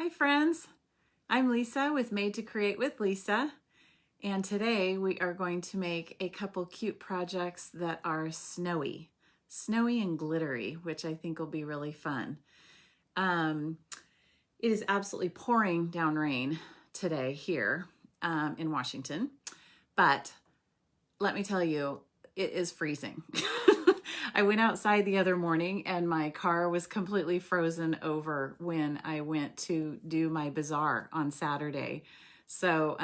Hi friends, I'm Lisa with Made to Create with Lisa, and today we are going to make a couple cute projects that are snowy and glittery, which I think will be really fun. It is absolutely pouring down rain today here in Washington, but let me tell you, it is freezing. I went outside the other morning and my car was completely frozen over when I went to do my bazaar on Saturday. So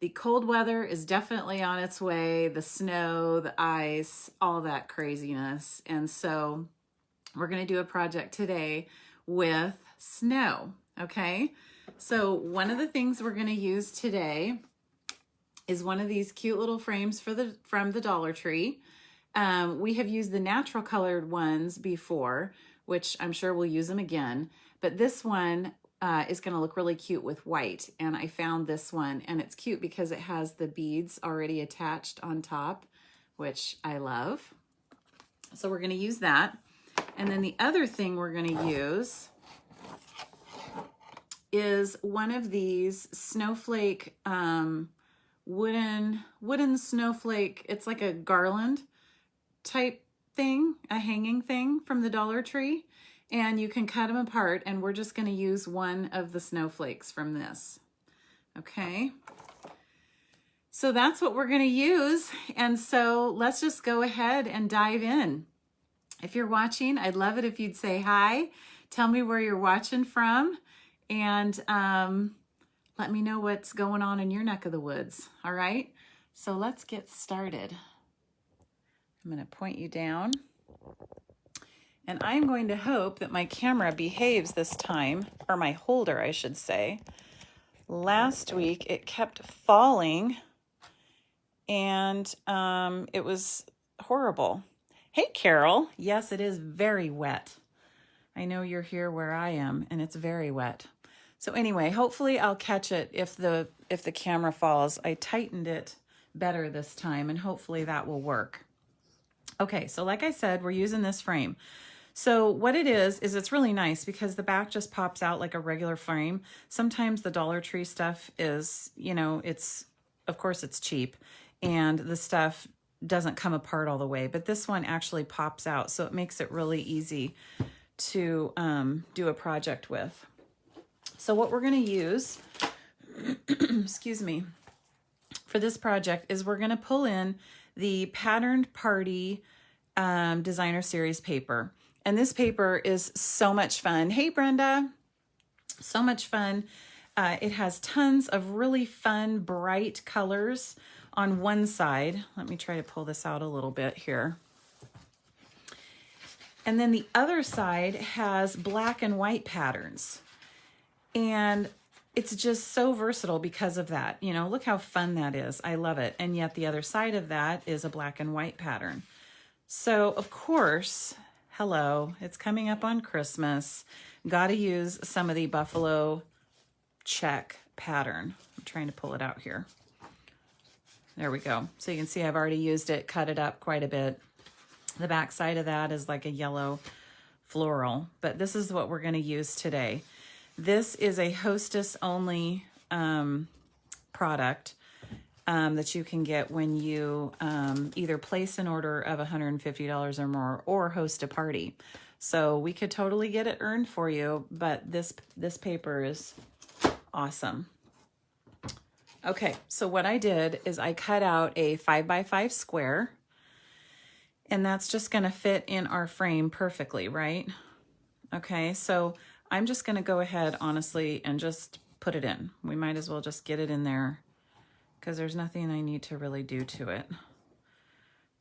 the cold weather is definitely on its way, the snow, the ice, all that craziness. And so we're going to do a project today with snow, okay? So one of the things we're going to use today is one of these cute little frames from the Dollar Tree. We have used the natural colored ones before, which I'm sure we'll use them again, but this one is going to look really cute with white, and I found this one, and it's cute because it has the beads already attached on top, which I love. So we're going to use that. And then the other thing we're going to use is one of these snowflake wooden snowflake. It's like a garland type thing, a hanging thing from the Dollar Tree, and you can cut them apart, and we're just going to use one of the snowflakes from this. Okay, so that's what we're going to use, and so let's just go ahead and dive in. If you're watching, I'd love it if you'd say hi, tell me where you're watching from, and let me know what's going on in your neck of the woods. All right, so let's get started. I'm going to point you down, and I'm going to hope that my camera behaves this time, or my holder, I should say. Last week it kept falling, and it was horrible. Hey, Carol. Yes, it is very wet. I know you're here where I am, and it's very wet. So anyway, hopefully I'll catch it if the camera falls. I tightened it better this time, and hopefully that will work. Okay, so like I said, we're using this frame. So what it is it's really nice because the back just pops out like a regular frame. Sometimes the Dollar Tree stuff is, you know, of course it's cheap, and the stuff doesn't come apart all the way, but this one actually pops out, so it makes it really easy to do a project with. So what we're going to use, excuse me, for this project is we're going to pull in the Patterned Party Designer Series paper. And this paper is so much fun. Hey, Brenda. So much fun. It has tons of really fun, bright colors on one side. Let me try to pull this out a little bit here. And then the other side has black and white patterns. And it's just so versatile because of that. You know, look how fun that is. I love it. And yet the other side of that is a black and white pattern. So of course, hello, it's coming up on Christmas. Got to use some of the buffalo check pattern. I'm trying to pull it out here. There we go. So you can see I've already used it, cut it up quite a bit. The back side of that is like a yellow floral, but this is what we're going to use today. This is a Hostess only product that you can get when you either place an order of $150 or more or host a party. So we could totally get it earned for you, but this paper is awesome. Okay, so what I did is I cut out a 5x5 square, and that's just going to fit in our frame perfectly, right? Okay, so I'm just going to go ahead, honestly, and just put it in. We might as well just get it in there because there's nothing I need to really do to it.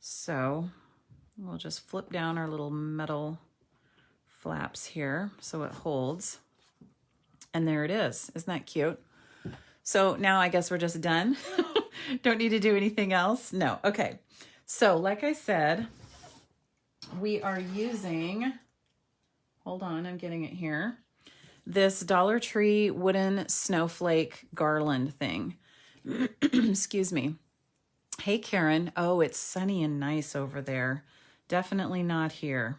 So we'll just flip down our little metal flaps here so it holds. And there it is. Isn't that cute? So now I guess we're just done. Don't need to do anything else. No. Okay. So like I said, we are using, hold on, I'm getting it here, this Dollar Tree wooden snowflake garland thing. Excuse me. Hey, Karen. Oh, it's sunny and nice over there. Definitely not here.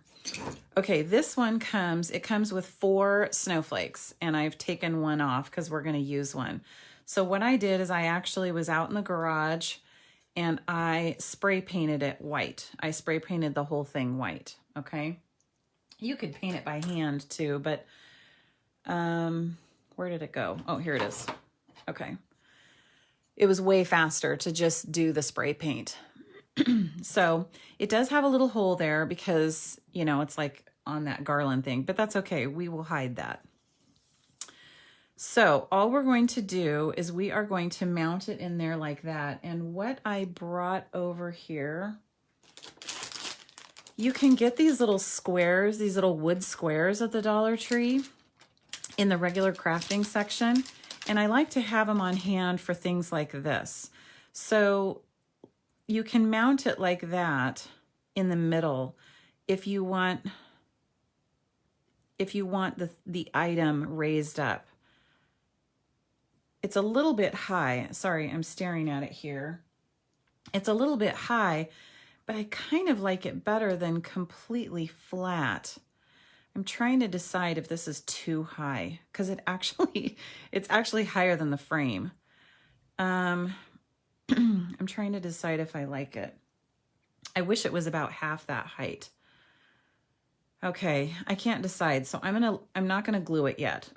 Okay, this one it comes with 4 snowflakes, and I've taken one off because we're going to use one. So what I did is I actually was out in the garage and I spray painted it white. I spray painted the whole thing white, okay? You could paint it by hand too, but where did it go? Oh, here it is. Okay. It was way faster to just do the spray paint. So it does have a little hole there because, you know, it's like on that garland thing, but that's okay. We will hide that. So all we're going to do is we are going to mount it in there like that. And what I brought over here, you can get these little squares, these little wood squares at the Dollar Tree in the regular crafting section. And I like to have them on hand for things like this. So you can mount it like that in the middle if you want the item raised up. It's a little bit high. Sorry, I'm staring at it here. It's a little bit high, but I kind of like it better than completely flat. I'm trying to decide if this is too high because it's actually higher than the frame. I'm trying to decide if I like it. I wish it was about half that height. Okay, I can't decide, so I'm not gonna glue it yet.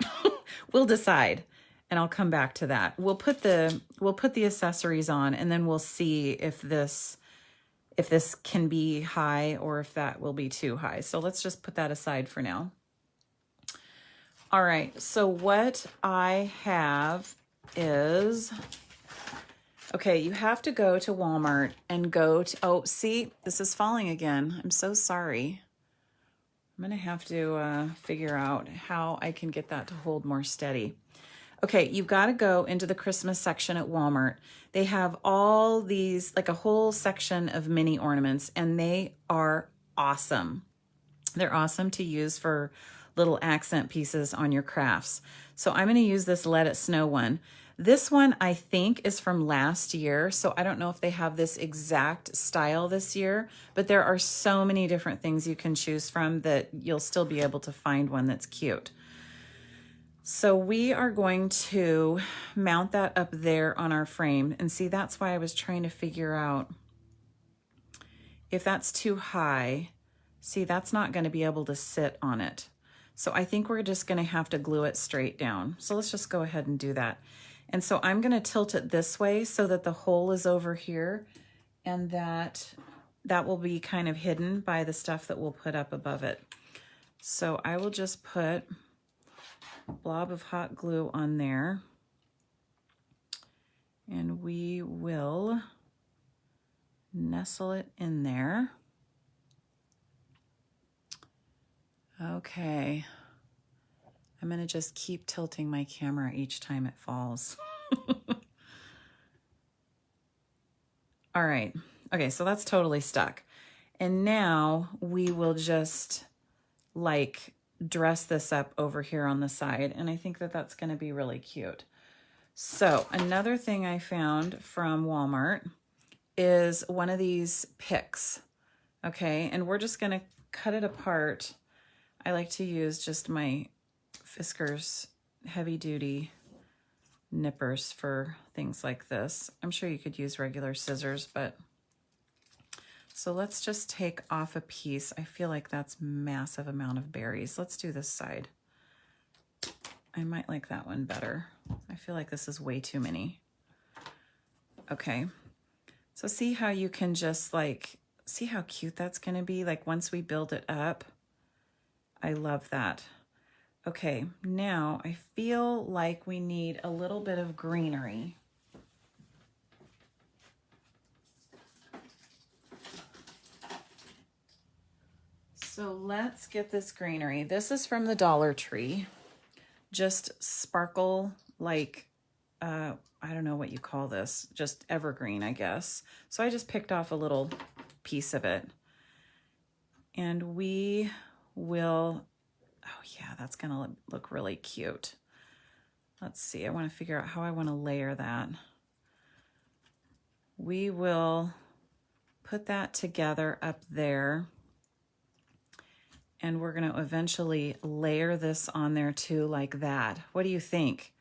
We'll decide, and I'll come back to that. We'll put the accessories on, and then we'll see if this can be high or if that will be too high. So let's just put that aside for now. All right, so what I have is, okay, you have to go to Walmart and go to, oh, see, this is falling again. I'm so sorry. I'm gonna have to figure out how I can get that to hold more steady. Okay, you've got to go into the Christmas section at Walmart. They have all these, like a whole section of mini ornaments, and they are awesome. They're awesome to use for little accent pieces on your crafts. So I'm going to use this Let It Snow one. This one I think is from last year, so I don't know if they have this exact style this year, but there are so many different things you can choose from that you'll still be able to find one that's cute. So we are going to mount that up there on our frame. And see, that's why I was trying to figure out if that's too high. See, that's not going to be able to sit on it. So I think we're just going to have to glue it straight down. So let's just go ahead and do that. And so I'm going to tilt it this way so that the hole is over here, and that will be kind of hidden by the stuff that we'll put up above it. So I will just put a blob of hot glue on there, and we will nestle it in there. Okay. I'm going to just keep tilting my camera each time it falls. All right. Okay, so that's totally stuck. And now we will just like dress this up over here on the side. And I think that that's going to be really cute. So another thing I found from Walmart is one of these picks. Okay, and we're just going to cut it apart. I like to use just my Fiskars heavy duty nippers for things like this. I'm sure you could use regular scissors, but so let's just take off a piece. I feel like that's massive amount of berries. Let's do this side. I might like that one better. I feel like this is way too many. Okay, so see how you can just like, see how cute that's gonna be like once we build it up. I love that. Okay, now I feel like we need a little bit of greenery. So let's get this greenery. This is from the Dollar Tree. Just sparkle like, I don't know what you call this, just evergreen, I guess. So I just picked off a little piece of it. And we will, oh yeah, that's gonna look really cute. Let's see, I wanna figure out how I wanna layer that. We will put that together up there. And we're going to eventually layer this on there too, like that. What do you think?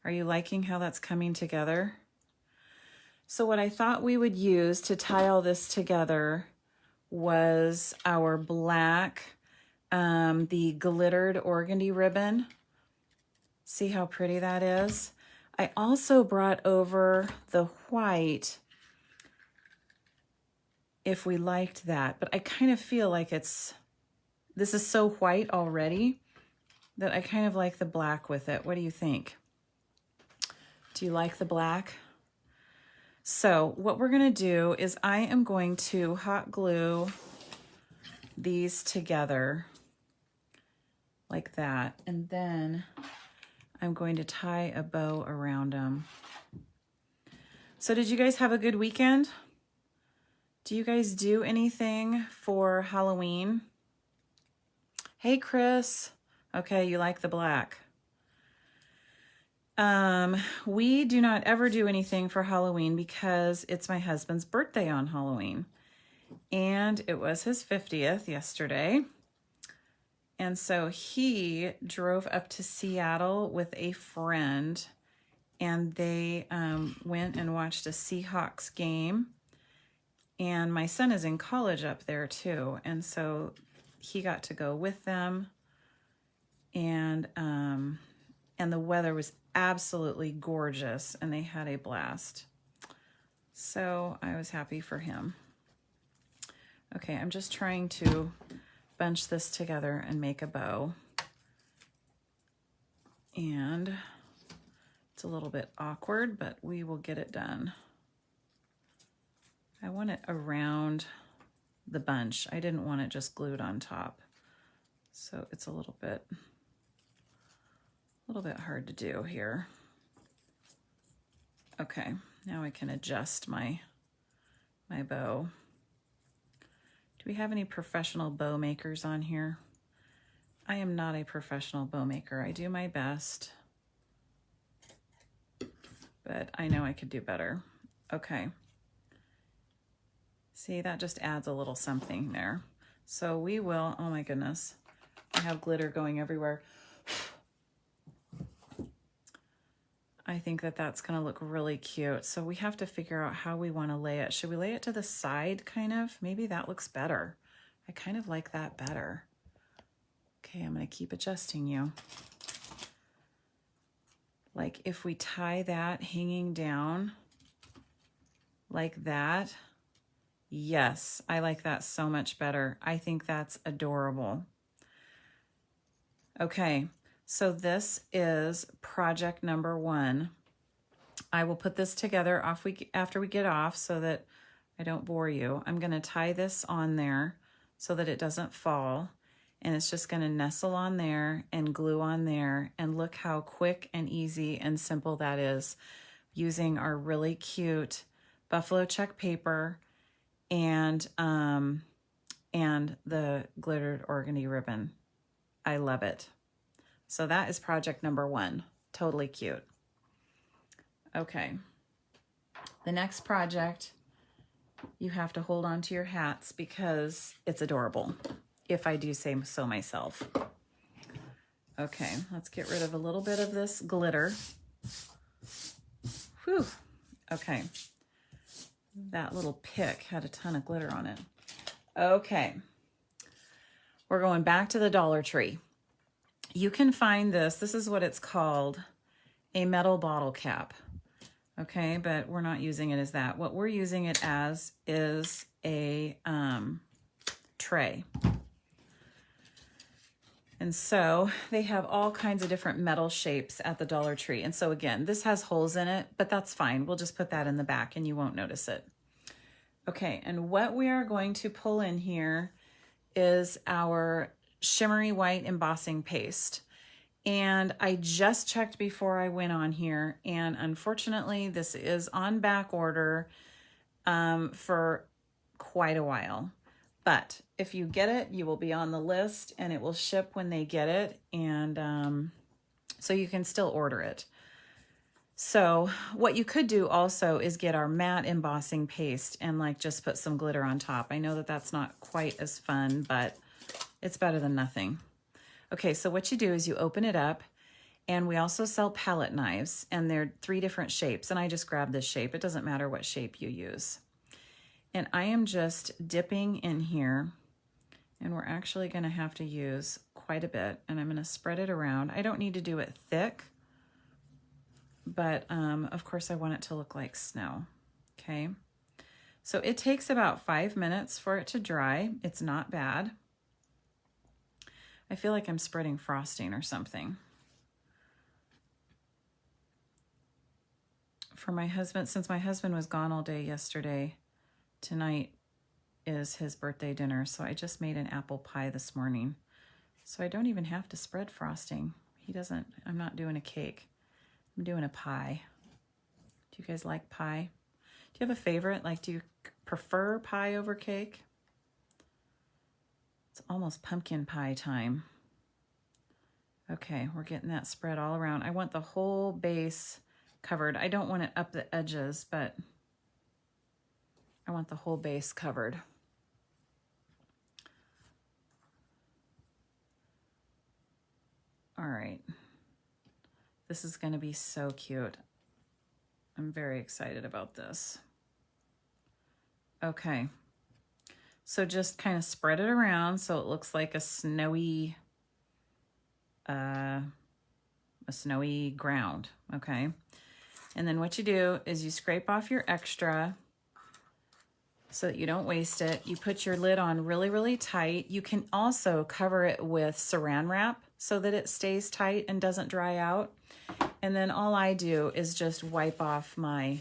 Are you liking how that's coming together? So what I thought we would use to tie all this together was our black, the glittered organdy ribbon. See how pretty that is? I also brought over the white if we liked that, but I kind of feel like this is so white already that I kind of like the black with it. What do you think? Do you like the black? So what we're gonna do is I am going to hot glue these together like that, and then I'm going to tie a bow around them. So did you guys have a good weekend? Do you guys do anything for Halloween? Hey, Chris. Okay, you like the black. We do not ever do anything for Halloween because it's my husband's birthday on Halloween. And it was his 50th yesterday. And so he drove up to Seattle with a friend, and they went and watched a Seahawks game. And my son is in college up there too. And so he got to go with them. And the weather was absolutely gorgeous, and they had a blast. So I was happy for him. Okay, I'm just trying to bunch this together and make a bow. And it's a little bit awkward, but we will get it done. I want it around the bunch. I didn't want it just glued on top. So it's a little bit hard to do here. Okay, now I can adjust my bow. Do we have any professional bow makers on here? I am not a professional bow maker. I do my best, but I know I could do better. Okay. See, that just adds a little something there. So we will, oh my goodness, I have glitter going everywhere. I think that that's going to look really cute. So we have to figure out how we want to lay it. Should we lay it to the side, kind of? Maybe that looks better. I kind of like that better. Okay, I'm going to keep adjusting you. Like if we tie that hanging down like that, yes, I like that so much better. I think that's adorable. Okay. So this is project number 1. I will put this together after we get off so that I don't bore you. I'm going to tie this on there so that it doesn't fall. And it's just going to nestle on there and glue on there. And look how quick and easy and simple that is, using our really cute buffalo check paper and the glittered organdy ribbon. I love it. So that is project number 1. Totally cute. Okay. The next project, you have to hold on to your hats because it's adorable, if I do say so myself. Okay, let's get rid of a little bit of this glitter. Whew. Okay. That little pick had a ton of glitter on it. Okay. We're going back to the Dollar Tree. You can find this is what it's called, a metal bottle cap. Okay, but we're not using it as that. What we're using it as is a tray. And so they have all kinds of different metal shapes at the Dollar Tree. And so again, this has holes in it, but that's fine. We'll just put that in the back and you won't notice it. Okay, and what we are going to pull in here is our shimmery white embossing paste. And I just checked before I went on here, and unfortunately this is on back order for quite a while. But if you get it, you will be on the list and it will ship when they get it. And so you can still order it. So what you could do also is get our matte embossing paste and like just put some glitter on top. I know that that's not quite as fun, but It's better than nothing. Okay, so what you do is you open it up, and we also sell palette knives, and they're 3 different shapes, and I just grabbed this shape. It doesn't matter what shape you use. And I am just dipping in here, and we're actually gonna have to use quite a bit, and I'm gonna spread it around. I don't need to do it thick, but of course I want it to look like snow, okay? So it takes about 5 minutes for it to dry. It's not bad. I feel like I'm spreading frosting or something. For my husband, since my husband was gone all day yesterday, tonight is his birthday dinner, so I just made an apple pie this morning. So I don't even have to spread frosting. I'm not doing a cake. I'm doing a pie. Do you guys like pie? Do you have a favorite? Like, do you prefer pie over cake? It's almost pumpkin pie time. Okay, we're getting that spread all around. I want the whole base covered. I don't want it up the edges, but I want the whole base covered. All right. This is going to be so cute. I'm very excited about this. Okay. So just kind of spread it around so it looks like a snowy ground, okay? And then what you do is you scrape off your extra so that you don't waste it. You put your lid on really, really tight. You can also cover it with saran wrap so that it stays tight and doesn't dry out. And then all I do is just wipe off my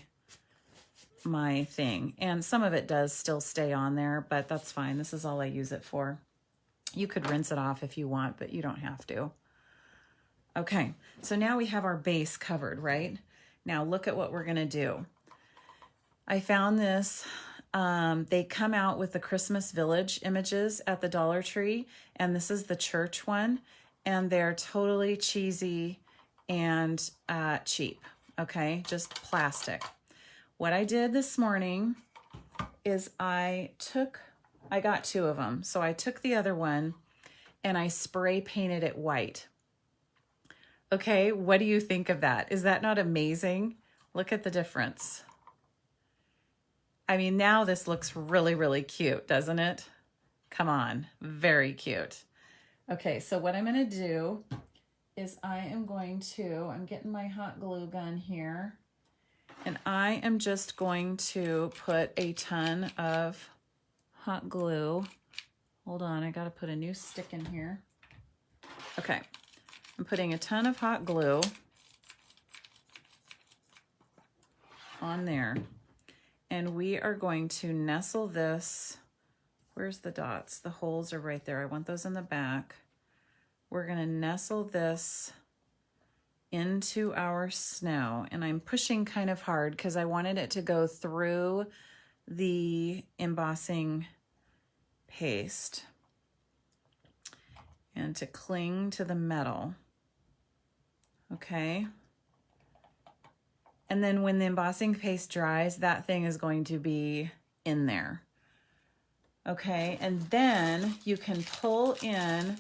thing. And some of it does still stay on there, but that's fine. This is all I use it for. You could rinse it off if you want, but you don't have to. Okay, so now we have our base covered, right? Now look at what we're gonna do. I found this, they come out with the Christmas Village images at the Dollar Tree, and this is the church one, and they're totally cheesy and cheap, okay? Just plastic. What I did this morning is I got 2 of them. So I took the other one and I spray painted it white. Okay, what do you think of that? Is that not amazing? Look at the difference. I mean, now this looks really, really cute, doesn't it? Come on, very cute. Okay, so what I'm gonna do is I'm getting my hot glue gun here, and I am just going to put a ton of hot glue. Hold on, I gotta put a new stick in here. Okay, I'm putting a ton of hot glue on there, and we are going to nestle this. Where's the dots? The holes are right there. I want those in the back. We're gonna nestle this into our snow, and I'm pushing kind of hard because I wanted it to go through the embossing paste and to cling to the metal. Okay. And then when the embossing paste dries, that thing is going to be in there. Okay, and then you can pull in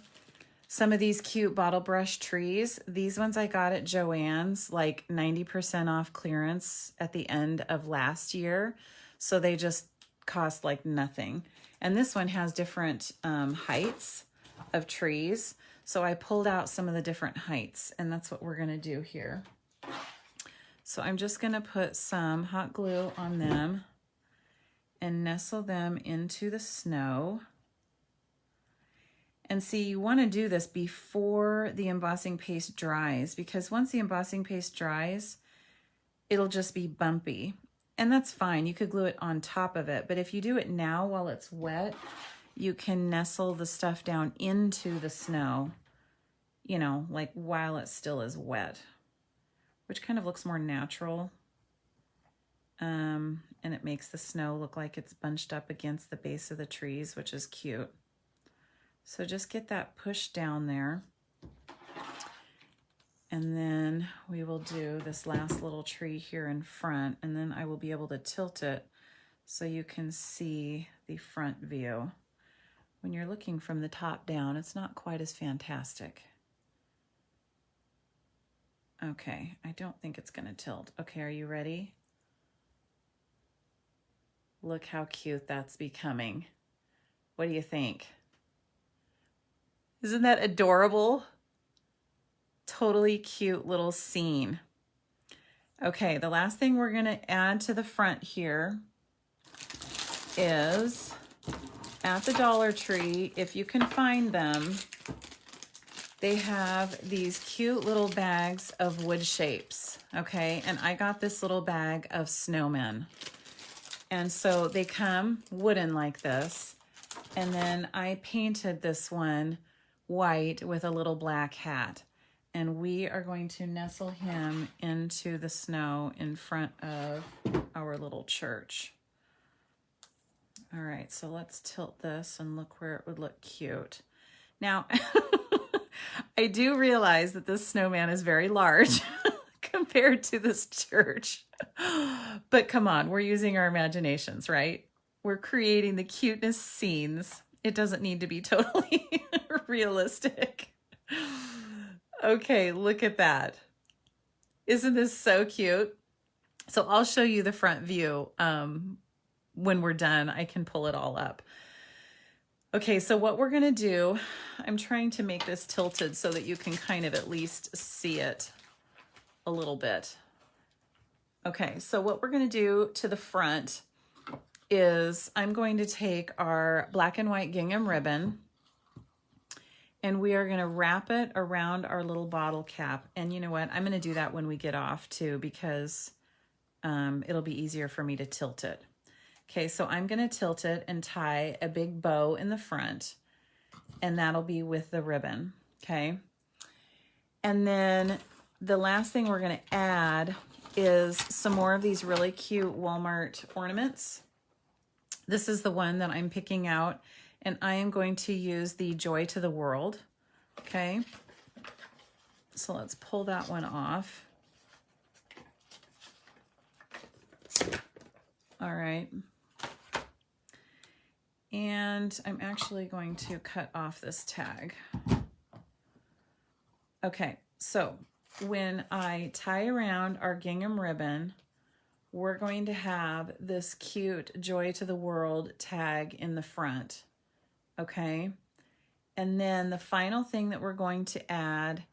some of these cute bottle brush trees. These ones I got at Joann's, like 90% off clearance at the end of last year. So they just cost like nothing. And this one has different heights of trees. So I pulled out some of the different heights, and that's what we're gonna do here. So I'm just gonna put some hot glue on them and nestle them into the snow. And see, you want to do this before the embossing paste dries, because once the embossing paste dries, it'll just be bumpy. And that's fine. You could glue it on top of it. But if you do it now while it's wet, you can nestle the stuff down into the snow, you know, like while it still is wet, which kind of looks more natural. And it makes the snow look like it's bunched up against the base of the trees, which is cute. So just get that pushed down there. And then we will do this last little tree here in front, and then I will be able to tilt it so you can see the front view. when you're looking from the top down, it's not quite as fantastic. Okay, I don't think it's gonna tilt. Okay, are you ready? Look how cute that's becoming. What do you think? Isn't that adorable? Totally cute little scene. Okay, the last thing we're gonna add to the front here is at the Dollar Tree, if you can find them, they have these cute little bags of wood shapes, okay? And I got this little bag of snowmen. And so they come wooden like this. And then I painted this one white with a little black hat. And we are going to nestle him into the snow in front of our little church. All right, so let's tilt this and look where it would look cute. Now, I do realize that this snowman is very large compared to this church. But come on, we're using our imaginations, right? We're creating the cuteness scenes. It doesn't need to be totally realistic. Okay, look at that. Isn't this so cute? So I'll show you the front view. When we're done, I can pull it all up. Okay, so what we're gonna do, I'm trying to make this tilted so that you can kind of at least see it a little bit. Okay, so what we're gonna do to the front is I'm going to take our black and white gingham ribbon and we are gonna wrap it around our little bottle cap. And you know what, I'm gonna do that when we get off too, because it'll be easier for me to tilt it. Okay, so I'm gonna tilt it and tie a big bow in the front, and that'll be with the ribbon, okay? And then the last thing we're gonna add is some more of these really cute Walmart ornaments. This is the one that I'm picking out, and I am going to use the Joy to the World, okay? So let's pull that one off. All right. And I'm actually going to cut off this tag. Okay, so when I tie around our gingham ribbon, we're going to have this cute Joy to the World tag in the front, okay? And then the final thing that we're going to add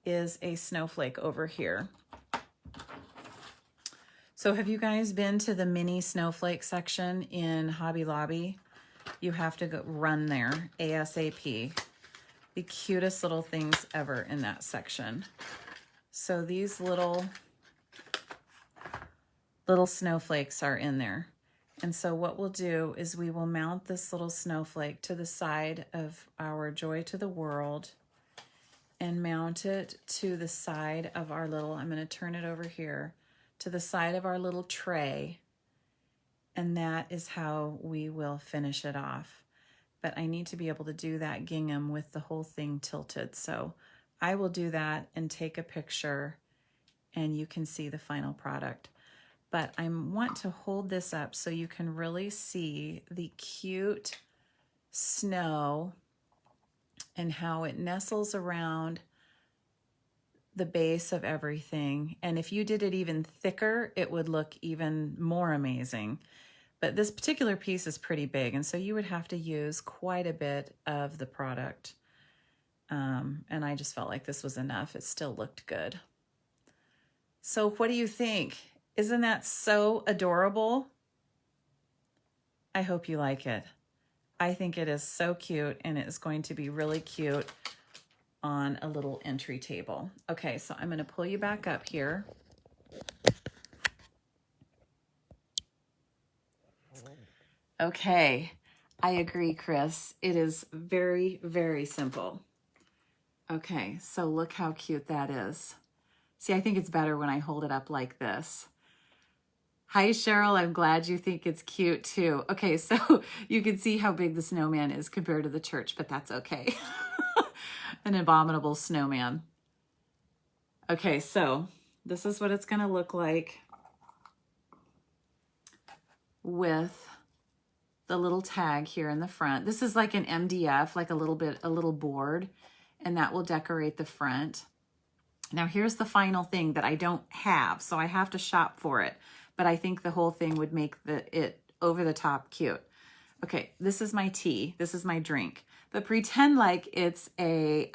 is a snowflake over here. So have you guys been to the mini snowflake section in Hobby Lobby? You have to go run there ASAP. The cutest little things ever in that section. So these little snowflakes are in there. And so what we'll do is we will mount this little snowflake to the side of our Joy to the World and mount it to the side of our little, I'm going to turn it over here, to the side of our little tray. And that is how we will finish it off. But I need to be able to do that gingham with the whole thing tilted. So I will do that and take a picture and you can see the final product. But I want to hold this up so you can really see the cute snow and how it nestles around the base of everything. And if you did it even thicker, it would look even more amazing. But this particular piece is pretty big, and so you would have to use quite a bit of the product. And I just felt like this was enough. It still looked good. So what do you think? Isn't that so adorable? I hope you like it. I think it is so cute, and it is going to be really cute on a little entry table. Okay, so I'm going to pull you back up here. Okay, I agree, Chris. It is very, very simple. Okay, so look how cute that is. See, I think it's better when I hold it up like this. Hi, Cheryl. I'm glad you think it's cute too. Okay, so you can see how big the snowman is compared to the church, but that's okay. An abominable snowman. Okay, so this is what it's going to look like with the little tag here in the front. This is like an MDF, like a little board, and that will decorate the front. Now here's the final thing that I don't have, so I have to shop for it, but I think the whole thing would make it over the top cute. Okay, this is my tea, this is my drink, but pretend like it's a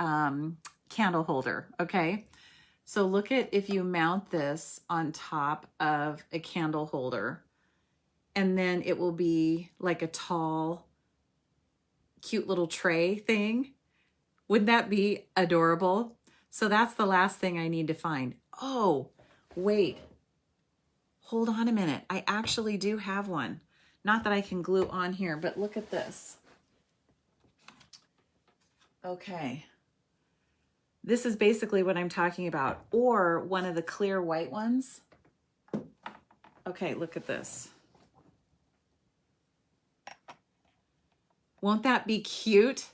candle holder, okay? So look at if you mount this on top of a candle holder, and then it will be like a tall, cute little tray thing. Wouldn't that be adorable? So that's the last thing I need to find. Oh, wait. Hold on a minute. I actually do have one. Not that I can glue on here, but look at this. Okay. This is basically what I'm talking about. Or one of the clear white ones. Okay, look at this. Won't that be cute?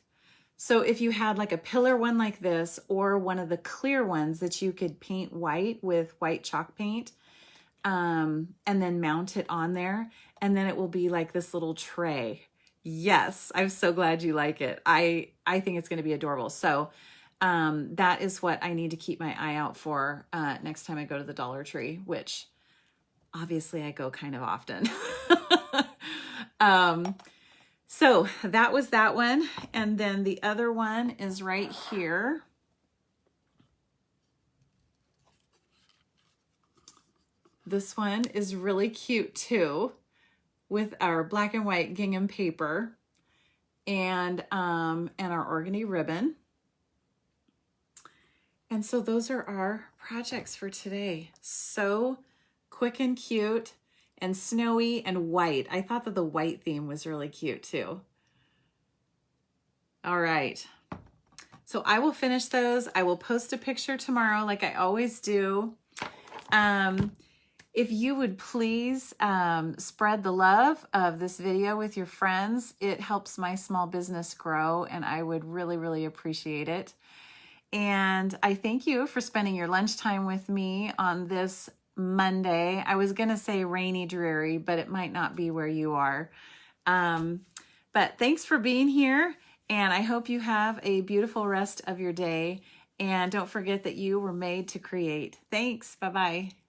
So if you had like a pillar one like this, or one of the clear ones that you could paint white with white chalk paint, and then mount it on there, and then it will be like this little tray. Yes, I'm so glad you like it. I think it's going to be adorable. So that is what I need to keep my eye out for next time I go to the Dollar Tree, which obviously I go kind of often. So that was that one. And then the other one is right here. This one is really cute too, with our black and white gingham paper and our organdy ribbon. And so those are our projects for today. So quick and cute. And snowy and white. I thought that the white theme was really cute too. All right. So I will finish those. I will post a picture tomorrow like I always do. If you would please spread the love of this video with your friends. It helps my small business grow, and I would really, really appreciate it. And I thank you for spending your lunchtime with me on this Monday. I was going to say rainy, dreary, but it might not be where you are. But thanks for being here, and I hope you have a beautiful rest of your day. And don't forget that you were made to create. Thanks. Bye-bye.